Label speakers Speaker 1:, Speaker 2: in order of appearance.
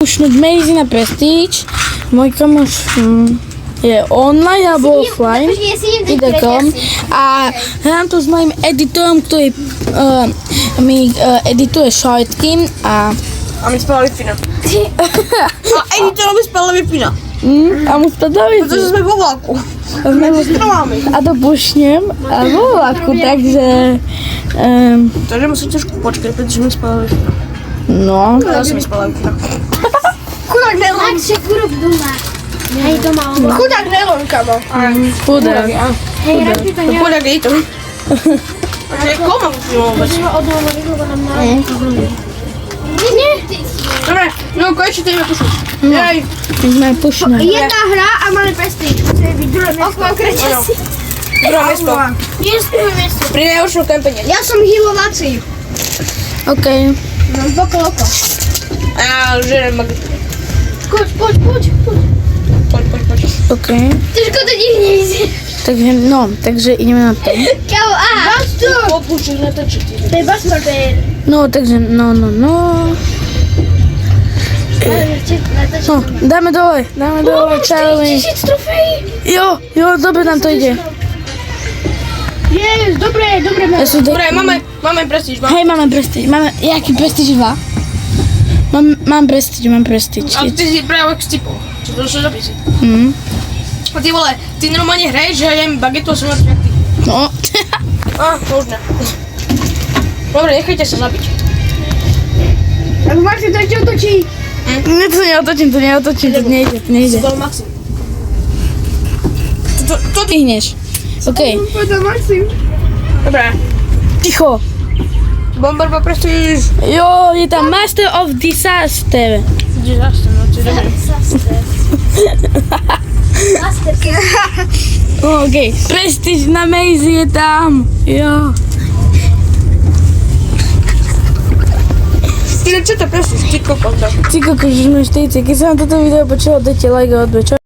Speaker 1: pušnúť Mazy na Prestige. Môj kamoš je online alebo offline. Ide kom. A hrám to s mojím editorom, ktorý mi edituje shortky a
Speaker 2: my spala Wi-Fi. A editor mi spala Wi-Fi.
Speaker 1: a mu spadali.
Speaker 2: Pretože sme vo vlaku.
Speaker 1: A to pušnem a vo vlaku, takže
Speaker 2: Takže musím trošku počkať, pretože mi spala Wi-Fi.
Speaker 1: no.
Speaker 2: Zase mi spala Wi-Fi. Chudák Nelon.
Speaker 3: Maxie kurv doma. Hej, doma on.
Speaker 2: Chudák Nelon, kamo.
Speaker 1: Chudák.
Speaker 3: Hej, radši to nie.
Speaker 2: Chudák editor. Takže je koma vôbec.
Speaker 3: Nie.
Speaker 2: Dobre, no konečne to ideme pušnúť. Jej.
Speaker 1: My sme pušnuli.
Speaker 3: Jedna hra a máme Prestige. Musíme byť druhé miesto.
Speaker 2: Áno. Druhé miesto.
Speaker 3: Druhé miesto.
Speaker 2: Pri najhoršom kampene.
Speaker 3: Ja som healovací.
Speaker 1: OK.
Speaker 3: Mám pokoloko.
Speaker 2: A ja žerem magitu.
Speaker 3: Poď.
Speaker 2: Poď.
Speaker 1: OK.
Speaker 3: Tyžko to divne vyzerá.
Speaker 1: Takže no, takže ideme na to.
Speaker 3: Kámo, aha.
Speaker 2: Popúčiš na to, čo ty.
Speaker 3: To je Bastor, to je...
Speaker 1: No, takže no. No, dáme dole, čarový.
Speaker 3: 4000 trofejí.
Speaker 1: Jo, dobre nám to ide.
Speaker 3: Yes, dobre.
Speaker 1: Ja som
Speaker 2: Dobre, máme prestíž.
Speaker 1: Hej, máme Prestige. Jaký Prestige 2? Mám Prestige.
Speaker 2: A ty si práve chcipol. Čo to došlo zapisy. A ty vole, ty normálne hraješ, že ja jem bagetu a som na jak ty.
Speaker 1: No.
Speaker 2: Možno. Dobre, nechajte sa zabiť.
Speaker 3: Tak Maxi, to ešte otočí.
Speaker 1: Ne, to neotočím, to nejde.
Speaker 2: Bol Maxim.
Speaker 1: To ty hneš. OK.
Speaker 3: Poďa Maxi.
Speaker 2: Dobre.
Speaker 1: Ticho.
Speaker 2: Bomber po prestíž.
Speaker 1: Jo, je tam Master of Disaster.
Speaker 2: Disaster, no to je dobré.
Speaker 1: OK. Prestige na Mazy je tam. Jo.
Speaker 2: Ty čo to prestíž? Ty kokos.
Speaker 1: Ty kokos, už sme 40. Keď sa vám toto video počalo, dajte like a odbeď.